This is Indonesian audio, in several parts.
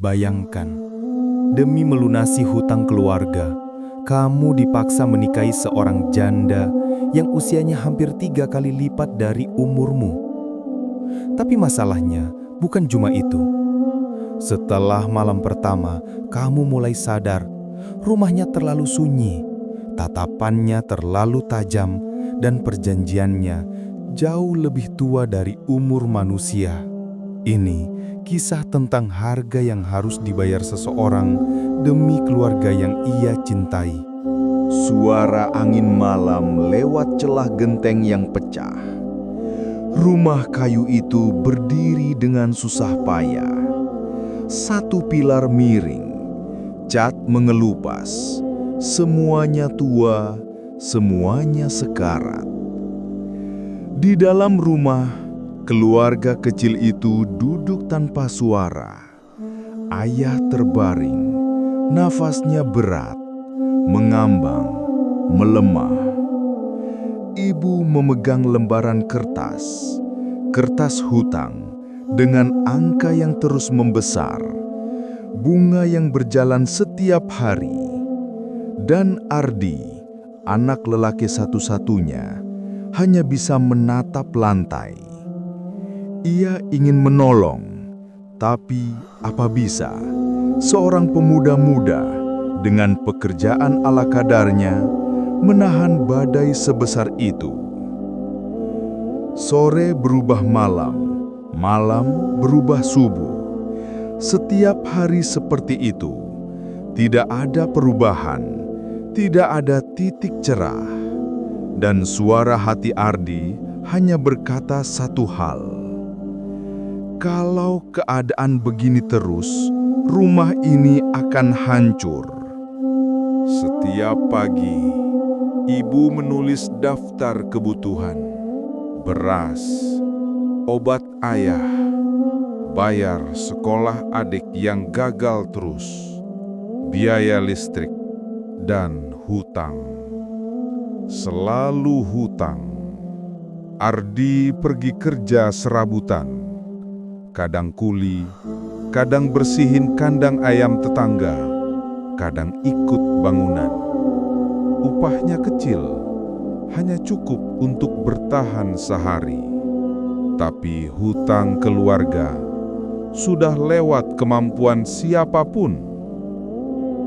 Bayangkan, demi melunasi hutang keluarga, kamu dipaksa menikahi seorang janda yang usianya hampir 3 kali lipat dari umurmu. Tapi masalahnya bukan cuma itu. Setelah malam pertama, kamu mulai sadar rumahnya terlalu sunyi, tatapannya terlalu tajam, dan perjanjiannya jauh lebih tua dari umur manusia. Ini kisah tentang harga yang harus dibayar seseorang demi keluarga yang ia cintai. Suara angin malam lewat celah genteng yang pecah. Rumah kayu itu berdiri dengan susah payah. Satu pilar miring, cat mengelupas, semuanya tua, semuanya sekarat. Di dalam rumah, keluarga kecil itu duduk tanpa suara. Ayah terbaring, nafasnya berat, mengambang, melemah. Ibu memegang lembaran kertas hutang dengan angka yang terus membesar, bunga yang berjalan setiap hari. Dan Ardi, anak lelaki satu-satunya, hanya bisa menatap lantai. Ia ingin menolong, tapi apa bisa? Seorang pemuda muda dengan pekerjaan ala kadarnya menahan badai sebesar itu. Sore berubah malam, malam berubah subuh. Setiap hari seperti itu, tidak ada perubahan, tidak ada titik cerah. Dan suara hati Ardi hanya berkata satu hal. Kalau keadaan begini terus, rumah ini akan hancur. Setiap pagi, ibu menulis daftar kebutuhan. Beras, obat ayah, bayar sekolah adik yang gagal terus, biaya listrik, dan hutang. Selalu hutang. Ardi pergi kerja serabutan. Kadang kuli, kadang bersihin kandang ayam tetangga, kadang ikut bangunan. Upahnya kecil, hanya cukup untuk bertahan sehari. Tapi hutang keluarga sudah lewat kemampuan siapapun.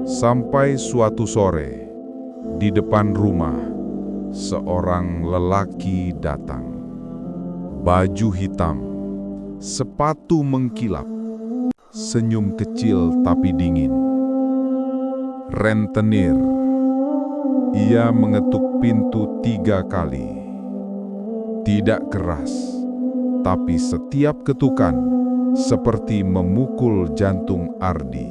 Sampai suatu sore, di depan rumah, seorang lelaki datang. Baju hitam, sepatu mengkilap, senyum kecil tapi dingin. Rentenir. Ia mengetuk pintu 3 kali. Tidak keras, tapi setiap ketukan seperti memukul jantung Ardi.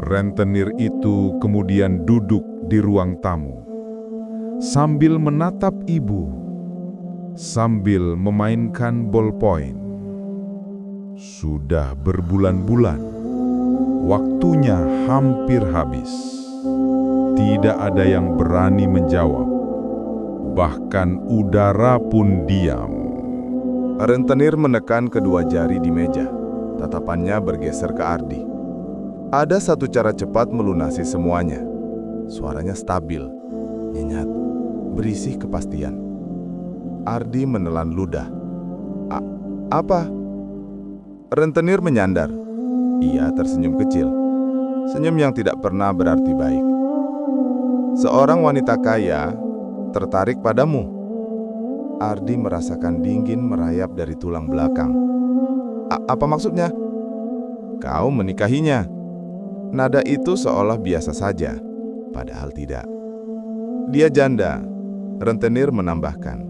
Rentenir itu kemudian duduk di ruang tamu, sambil menatap ibu, sambil memainkan ballpoint. Sudah berbulan-bulan, waktunya hampir habis. Tidak ada yang berani menjawab, bahkan udara pun diam. Rentenir menekan kedua jari di meja, tatapannya bergeser ke Ardi. Ada satu cara cepat melunasi semuanya. Suaranya stabil, nyenyak, berisi kepastian. Ardi menelan ludah. Apa? Rentenir menyandar. Ia tersenyum kecil. Senyum yang tidak pernah berarti baik. Seorang wanita kaya tertarik padamu. Ardi merasakan dingin merayap dari tulang belakang. Apa maksudnya? Kau menikahinya. Nada itu seolah biasa saja, padahal tidak. Dia janda, rentenir menambahkan.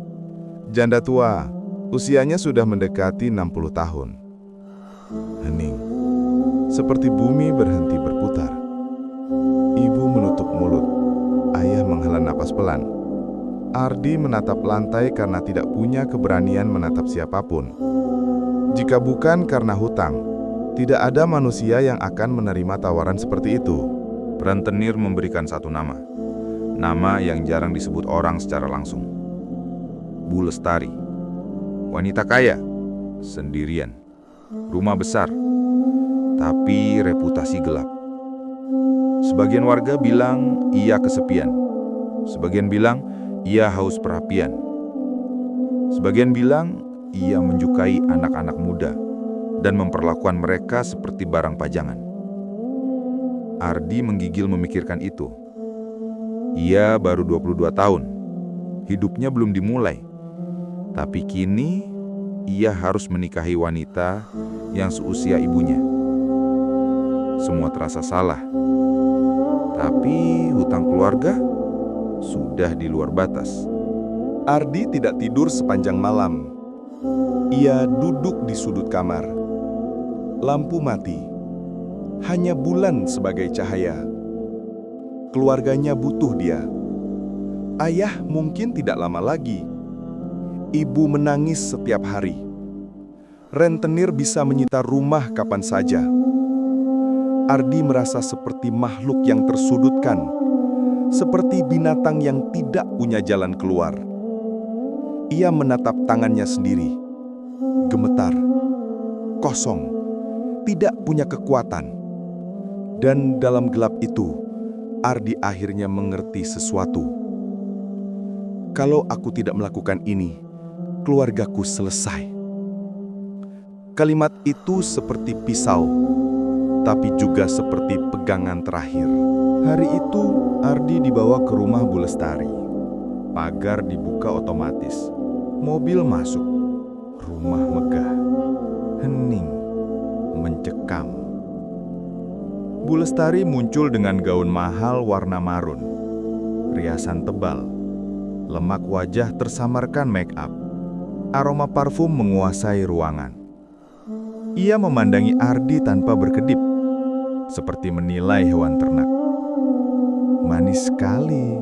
Janda tua, usianya sudah mendekati 60 tahun. Hening, seperti bumi berhenti berputar. Ibu menutup mulut, ayah menghela napas pelan. Ardi menatap lantai karena tidak punya keberanian menatap siapapun. Jika bukan karena hutang, tidak ada manusia yang akan menerima tawaran seperti itu. Rentenir memberikan satu nama. Nama yang jarang disebut orang secara langsung. Bu Lestari. Wanita kaya, sendirian. Rumah besar. tapi reputasi gelap. Sebagian warga bilang ia kesepian. Sebagian bilang ia haus perhatian. Sebagian bilang ia menyukai anak-anak muda dan memperlakukan mereka seperti barang pajangan. Ardi menggigil memikirkan itu. Ia baru 22 tahun. Hidupnya belum dimulai. Tapi kini ia harus menikahi wanita yang seusia ibunya. Semua terasa salah. Tapi hutang keluarga sudah di luar batas. Ardi tidak tidur sepanjang malam. Ia duduk di sudut kamar. Lampu mati. Hanya bulan sebagai cahaya. Keluarganya butuh dia. Ayah mungkin tidak lama lagi. Ibu menangis setiap hari. Rentenir bisa menyita rumah kapan saja. Ardi merasa seperti makhluk yang tersudutkan, seperti binatang yang tidak punya jalan keluar. Ia menatap tangannya sendiri, gemetar, kosong, tidak punya kekuatan. Dan dalam gelap itu, Ardi akhirnya mengerti sesuatu. Kalau aku tidak melakukan ini, keluargaku selesai. Kalimat itu seperti pisau, tapi juga seperti pegangan terakhir. Hari itu, Ardi dibawa ke rumah Bu Lestari. Pagar dibuka otomatis. Mobil masuk. Rumah megah, hening, mencekam. Bu Lestari muncul dengan gaun mahal warna marun, riasan tebal, lemak wajah tersamarkan make up. Aroma parfum menguasai ruangan. Ia memandangi Ardi tanpa berkedip, seperti menilai hewan ternak. "Manis sekali,"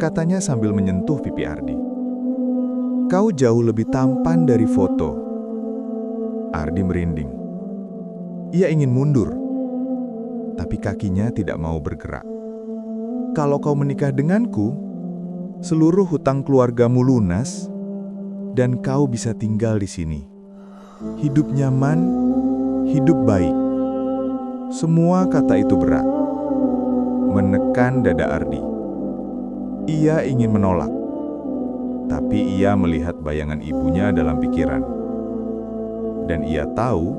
katanya sambil menyentuh pipi Ardi. "Kau jauh lebih tampan dari foto." Ardi merinding. Ia ingin mundur, tapi kakinya tidak mau bergerak. "Kalau kau menikah denganku, seluruh hutang keluargamu lunas, dan kau bisa tinggal di sini. Hidup nyaman, hidup baik." Semua kata itu berat, menekan dada Ardi. Ia ingin menolak, tapi ia melihat bayangan ibunya dalam pikiran. Dan ia tahu,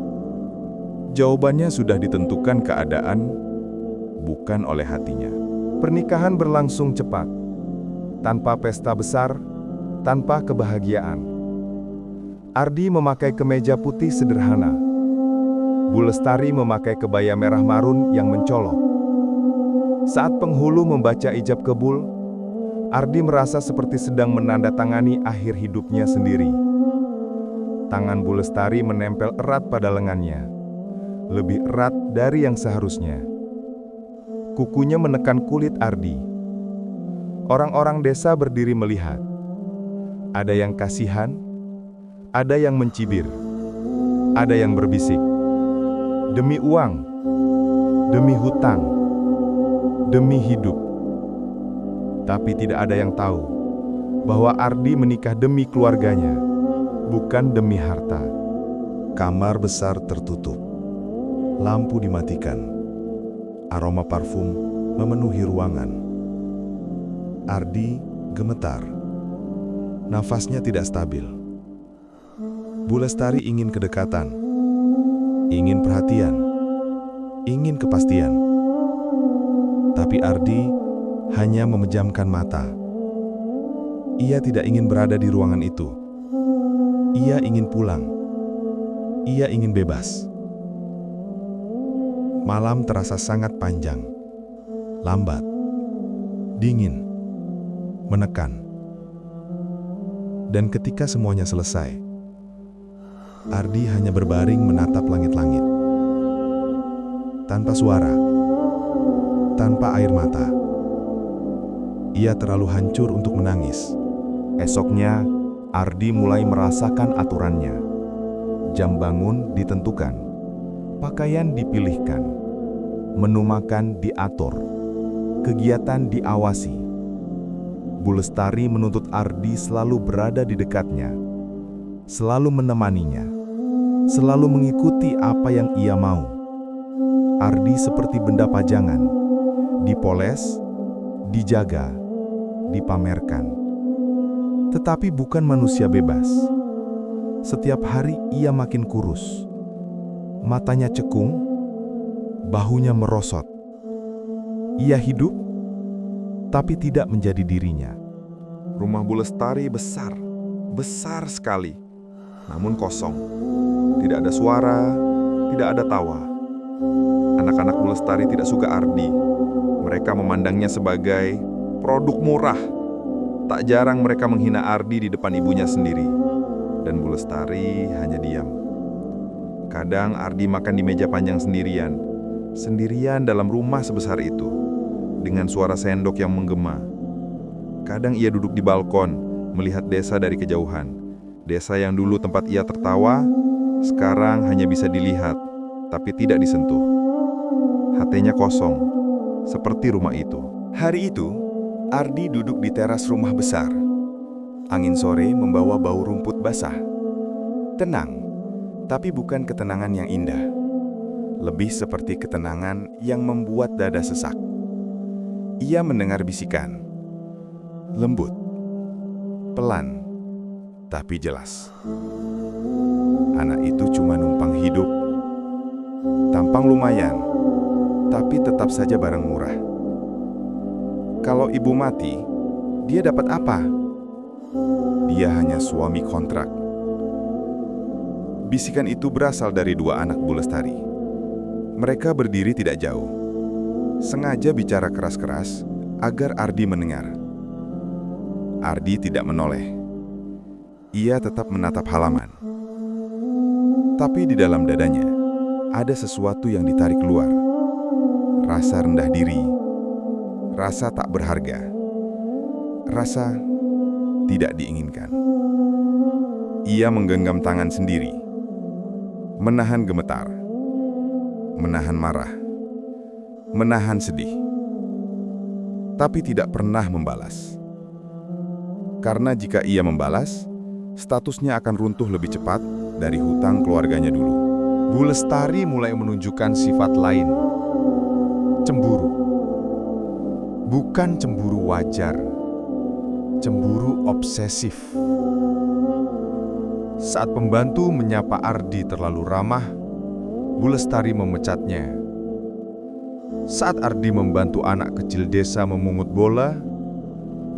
jawabannya sudah ditentukan keadaan, bukan oleh hatinya. Pernikahan berlangsung cepat, tanpa pesta besar, tanpa kebahagiaan. Ardi memakai kemeja putih sederhana. Bu Lestari memakai kebaya merah marun yang mencolok. Saat penghulu membaca ijab kabul, Ardi merasa seperti sedang menandatangani akhir hidupnya sendiri. Tangan Bu Lestari menempel erat pada lengannya, lebih erat dari yang seharusnya. Kukunya menekan kulit Ardi. Orang-orang desa berdiri melihat. Ada yang kasihan, ada yang mencibir, ada yang berbisik. Demi uang, demi hutang, demi hidup. Tapi tidak ada yang tahu bahwa Ardi menikah demi keluarganya, bukan demi harta. Kamar besar tertutup. Lampu dimatikan. Aroma parfum memenuhi ruangan. Ardi gemetar. Nafasnya tidak stabil. Bu Lestari ingin kedekatan, ingin perhatian, ingin kepastian. Tapi Ardi hanya memejamkan mata. Ia tidak ingin berada di ruangan itu. Ia ingin pulang. Ia ingin bebas. Malam terasa sangat panjang, lambat, dingin, menekan. Dan ketika semuanya selesai, Ardi hanya berbaring menatap langit-langit. Tanpa suara, tanpa air mata. Ia terlalu hancur untuk menangis. Esoknya, Ardi mulai merasakan aturannya. Jam bangun ditentukan, pakaian dipilihkan, menu makan diatur, kegiatan diawasi. Bu Lestari menuntut Ardi selalu berada di dekatnya, selalu menemaninya. selalu mengikuti apa yang ia mau. Ardi seperti benda pajangan, dipoles, dijaga, dipamerkan. Tetapi bukan manusia bebas. Setiap hari ia makin kurus. Matanya cekung, bahunya merosot. Ia hidup, tapi tidak menjadi dirinya. Rumah Bu Lestari besar, besar sekali, namun kosong. Tidak ada suara, tidak ada tawa. Anak-anak Bu Lestari tidak suka Ardi. Mereka memandangnya sebagai produk murah. Tak jarang mereka menghina Ardi di depan ibunya sendiri. Dan Bu Lestari hanya diam. Kadang Ardi makan di meja panjang sendirian. Sendirian dalam rumah sebesar itu. Dengan suara sendok yang menggema. Kadang ia duduk di balkon, melihat desa dari kejauhan. Desa yang dulu tempat ia tertawa, sekarang hanya bisa dilihat, tapi tidak disentuh. Hatinya kosong, seperti rumah itu. Hari itu, Ardi duduk di teras rumah besar. Angin sore membawa bau rumput basah. Tenang, tapi bukan ketenangan yang indah. Lebih seperti ketenangan yang membuat dada sesak. Ia mendengar bisikan. Lembut, pelan, tapi jelas. Anak itu cuma numpang hidup. Tampang lumayan, tapi tetap saja barang murah. Kalau ibu mati, dia dapat apa? Dia hanya suami kontrak. Bisikan itu berasal dari dua anak Bu Lestari. Mereka berdiri tidak jauh. Sengaja bicara keras-keras agar Ardi mendengar. Ardi tidak menoleh. Ia tetap menatap halaman. Tapi di dalam dadanya, ada sesuatu yang ditarik keluar. Rasa rendah diri, rasa tak berharga, rasa tidak diinginkan. Ia menggenggam tangan sendiri, menahan gemetar, menahan marah, menahan sedih, tapi tidak pernah membalas. Karena jika ia membalas, statusnya akan runtuh lebih cepat dari hutang keluarganya dulu. Bu Lestari mulai menunjukkan sifat lain. Cemburu. Bukan cemburu wajar. Cemburu obsesif. Saat pembantu menyapa Ardi terlalu ramah, Bu Lestari memecatnya. Saat Ardi membantu anak kecil desa memungut bola,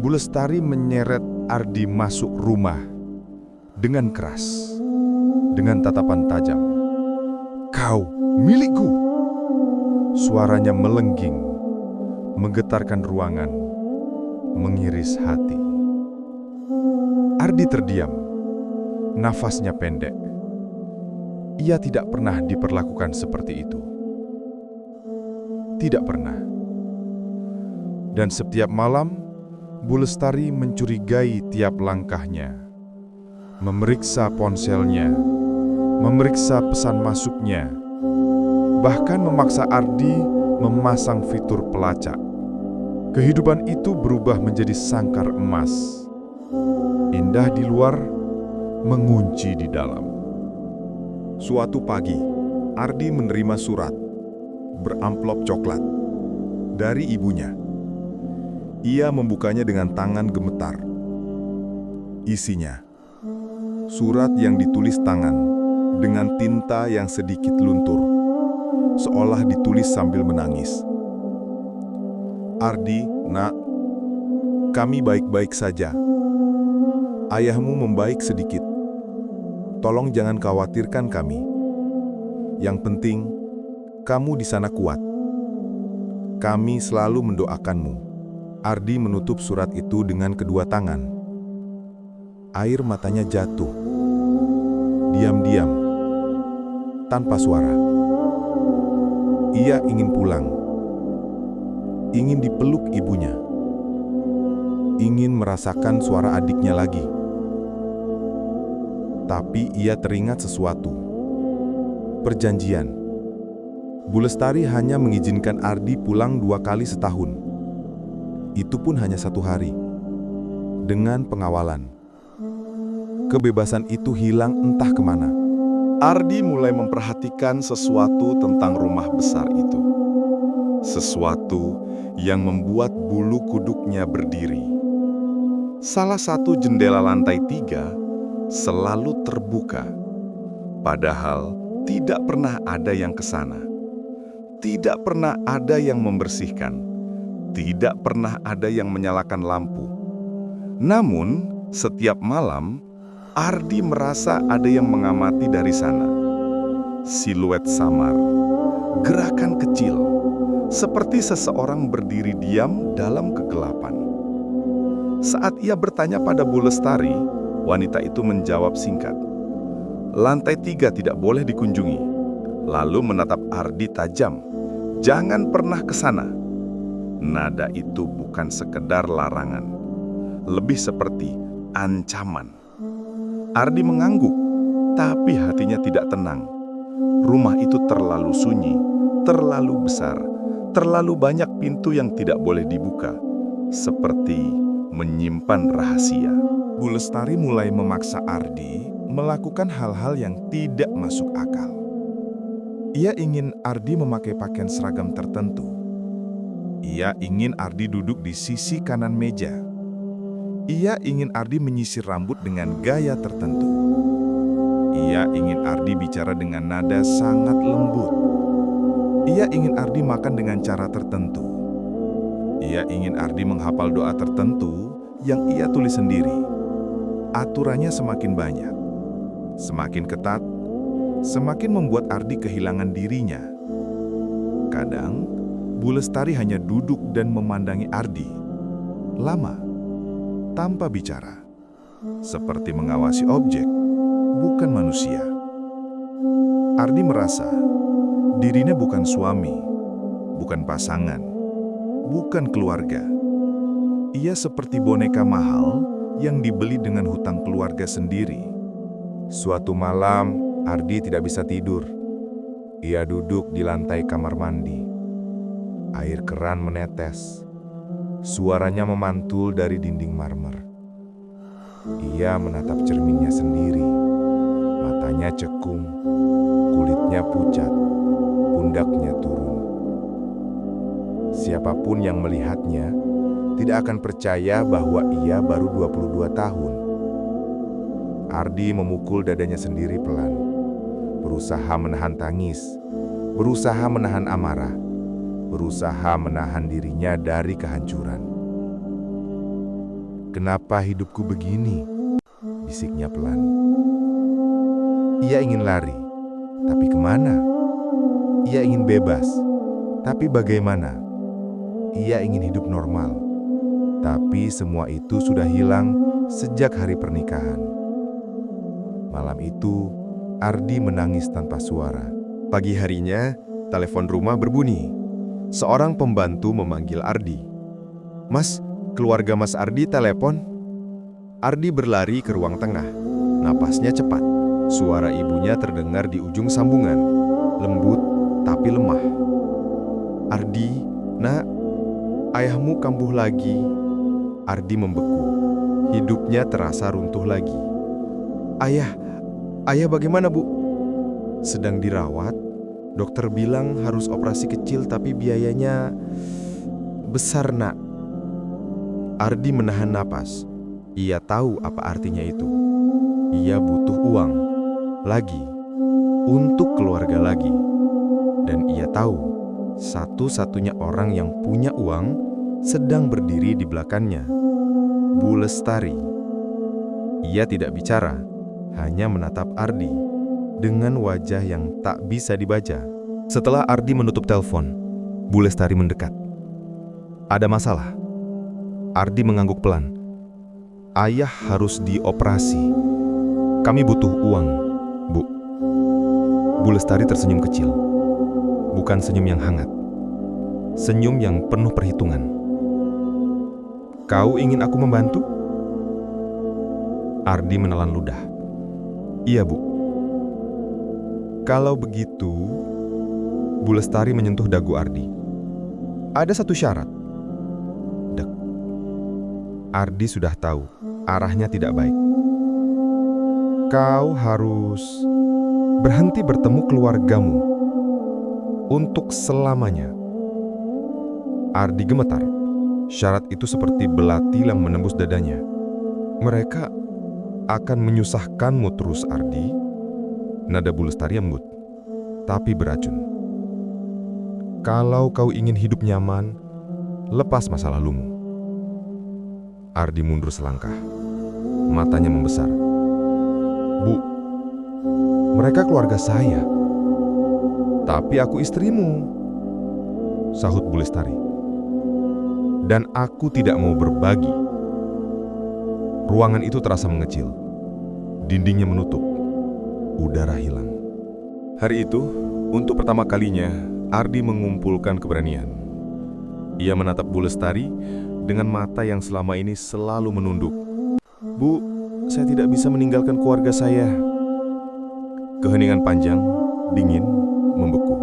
Bu Lestari menyeret Ardi masuk rumah dengan keras, dengan tatapan tajam. "Kau milikku!" Suaranya melengging, menggetarkan ruangan, mengiris hati. Ardi terdiam, nafasnya pendek. Ia tidak pernah diperlakukan seperti itu. Tidak pernah. Dan setiap malam, Bu Lestari mencurigai tiap langkahnya. Memeriksa ponselnya, memeriksa pesan masuknya, bahkan memaksa Ardi memasang fitur pelacak. Kehidupan itu berubah menjadi sangkar emas. Indah di luar, mengunci di dalam. Suatu pagi, Ardi menerima surat beramplop coklat dari ibunya. Ia membukanya dengan tangan gemetar. Isinya, surat yang ditulis tangan dengan tinta yang sedikit luntur, seolah ditulis sambil menangis. "Ardi, nak, kami baik-baik saja. Ayahmu membaik sedikit. Tolong jangan khawatirkan kami. Yang penting, kamu di sana kuat. Kami selalu mendoakanmu." Ardi menutup surat itu dengan kedua tangan. Air matanya jatuh. Diam-diam, tanpa suara. Ia ingin pulang. Ingin dipeluk ibunya. Ingin merasakan suara adiknya lagi. Tapi ia teringat sesuatu. Perjanjian. Bu Lestari hanya mengizinkan Ardi pulang 2 kali setahun. Itu pun hanya 1 hari. Dengan pengawalan. Kebebasan itu hilang entah kemana. Ardi mulai memperhatikan sesuatu tentang rumah besar itu. Sesuatu yang membuat bulu kuduknya berdiri. Salah satu jendela lantai 3 selalu terbuka. Padahal tidak pernah ada yang ke sana. Tidak pernah ada yang membersihkan. Tidak pernah ada yang menyalakan lampu. Namun, setiap malam, Ardi merasa ada yang mengamati dari sana. Siluet samar, gerakan kecil, seperti seseorang berdiri diam dalam kegelapan. Saat ia bertanya pada Bu Lestari, wanita itu menjawab singkat. Lantai 3 tidak boleh dikunjungi. Lalu menatap Ardi tajam. Jangan pernah ke sana. Nada itu bukan sekedar larangan. Lebih seperti ancaman. Ardi mengangguk, tapi hatinya tidak tenang. Rumah itu terlalu sunyi, terlalu besar, terlalu banyak pintu yang tidak boleh dibuka. Seperti menyimpan rahasia. Bu Lestari mulai memaksa Ardi melakukan hal-hal yang tidak masuk akal. Ia ingin Ardi memakai pakaian seragam tertentu. Ia ingin Ardi duduk di sisi kanan meja. Ia ingin Ardi menyisir rambut dengan gaya tertentu. Ia ingin Ardi bicara dengan nada sangat lembut. Ia ingin Ardi makan dengan cara tertentu. Ia ingin Ardi menghafal doa tertentu yang ia tulis sendiri. Aturannya semakin banyak, semakin ketat, semakin membuat Ardi kehilangan dirinya. Kadang, Bu Lestari hanya duduk dan memandangi Ardi. Lama, tanpa bicara. Seperti mengawasi objek, bukan manusia. Ardi merasa dirinya bukan suami, bukan pasangan, bukan keluarga. Ia seperti boneka mahal yang dibeli dengan hutang keluarga sendiri. Suatu malam, Ardi tidak bisa tidur. Ia duduk di lantai kamar mandi. Air keran menetes. Suaranya memantul dari dinding marmer. Ia menatap cerminnya sendiri. Matanya cekung, kulitnya pucat, pundaknya turun. Siapapun yang melihatnya tidak akan percaya bahwa ia baru 22 tahun. Ardi memukul dadanya sendiri pelan, berusaha menahan tangis, berusaha menahan amarah, berusaha menahan dirinya dari kehancuran. "Kenapa hidupku begini?" bisiknya pelan. Ia ingin lari, tapi kemana? Ia ingin bebas, tapi bagaimana? Ia ingin hidup normal, tapi semua itu sudah hilang sejak hari pernikahan. Malam itu, Ardi menangis tanpa suara. Pagi harinya, telepon rumah berbunyi. Seorang pembantu memanggil Ardi. "Mas, keluarga Mas Ardi telepon." Ardi berlari ke ruang tengah. Napasnya cepat. Suara ibunya terdengar di ujung sambungan. Lembut tapi lemah. "Ardi, nak, ayahmu kambuh lagi." Ardi membeku. Hidupnya terasa runtuh lagi. Ayah bagaimana, Bu?" "Sedang dirawat. Dokter bilang harus operasi kecil tapi biayanya besar, nak." Ardi menahan napas. Ia tahu apa artinya itu. Ia butuh uang. Lagi. Untuk keluarga lagi. Dan ia tahu, satu-satunya orang yang punya uang sedang berdiri di belakangnya. Bu Lestari. Ia tidak bicara, hanya menatap Ardi dengan wajah yang tak bisa dibaca. Setelah Ardi menutup telepon, Bu Lestari mendekat. "Ada masalah?" Ardi mengangguk pelan. "Ayah harus dioperasi. Kami butuh uang, Bu." Bu Lestari tersenyum kecil. Bukan senyum yang hangat. Senyum yang penuh perhitungan. "Kau ingin aku membantu?" Ardi menelan ludah. "Iya, Bu." "Kalau begitu," Bu Lestari menyentuh dagu Ardi. "Ada satu syarat." Dek. Ardi sudah tahu arahnya tidak baik. "Kau harus..." berhenti bertemu keluargamu untuk selamanya. Ardi gemetar. Syarat itu seperti belati yang menembus dadanya. Mereka akan menyusahkanmu terus, Ardi. Nada Bu Lestari lembut, tapi beracun. Kalau kau ingin hidup nyaman, lepas masa lalumu. Ardi mundur selangkah. Matanya membesar. Bu, mereka keluarga saya. Tapi aku istrimu, sahut Bu Lestari. Dan aku tidak mau berbagi. Ruangan itu terasa mengecil. Dindingnya menutup. Udara hilang. Hari itu, untuk pertama kalinya, Ardi mengumpulkan keberanian. Ia menatap Bu Lestari dengan mata yang selama ini selalu menunduk. Bu, saya tidak bisa meninggalkan keluarga saya. Keheningan panjang, dingin, membeku.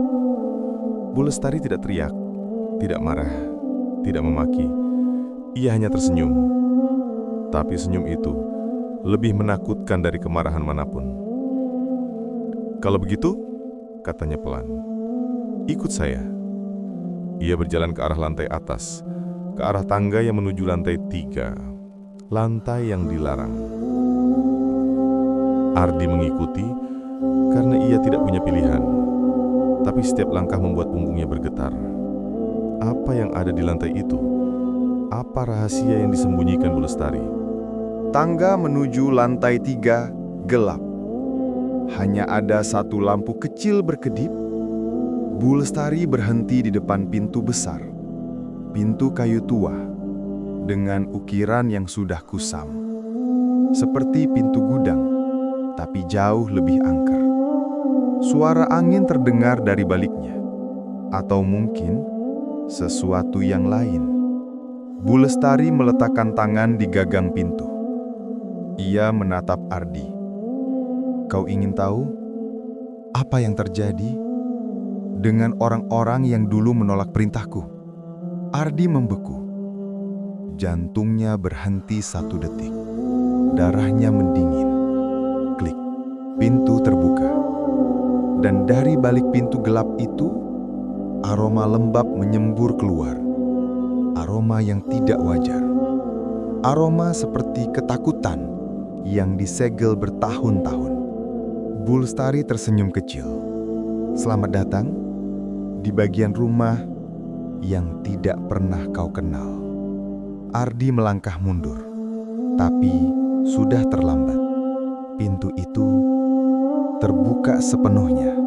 Bu Lestari tidak teriak, tidak marah, tidak memaki. Ia hanya tersenyum. Tapi senyum itu lebih menakutkan dari kemarahan manapun. Kalau begitu, katanya pelan, ikut saya. Ia berjalan ke arah lantai atas, ke arah tangga yang menuju lantai 3, lantai yang dilarang. Ardi mengikuti karena ia tidak punya pilihan. Tapi setiap langkah membuat punggungnya bergetar. Apa yang ada di lantai itu? Apa rahasia yang disembunyikan Bu Lestari? Tangga menuju lantai 3 gelap. Hanya ada satu lampu kecil berkedip. Bu Lestari berhenti di depan pintu besar. Pintu kayu tua dengan ukiran yang sudah kusam. Seperti pintu gudang, tapi jauh lebih angker. Suara angin terdengar dari baliknya. Atau mungkin sesuatu yang lain. Bu Lestari meletakkan tangan di gagang pintu. Ia menatap Ardi. Kau ingin tahu apa yang terjadi dengan orang-orang yang dulu menolak perintahku? Ardi membeku. Jantungnya berhenti 1 detik. Darahnya mendingin. Klik. Pintu terbuka. Dan dari balik pintu gelap itu, aroma lembab menyembur keluar. Aroma yang tidak wajar. Aroma seperti ketakutan yang disegel bertahun-tahun. Bu Lestari tersenyum kecil. Selamat datang di bagian rumah yang tidak pernah kau kenal. Ardi melangkah mundur, tapi sudah terlambat. Pintu itu terbuka sepenuhnya.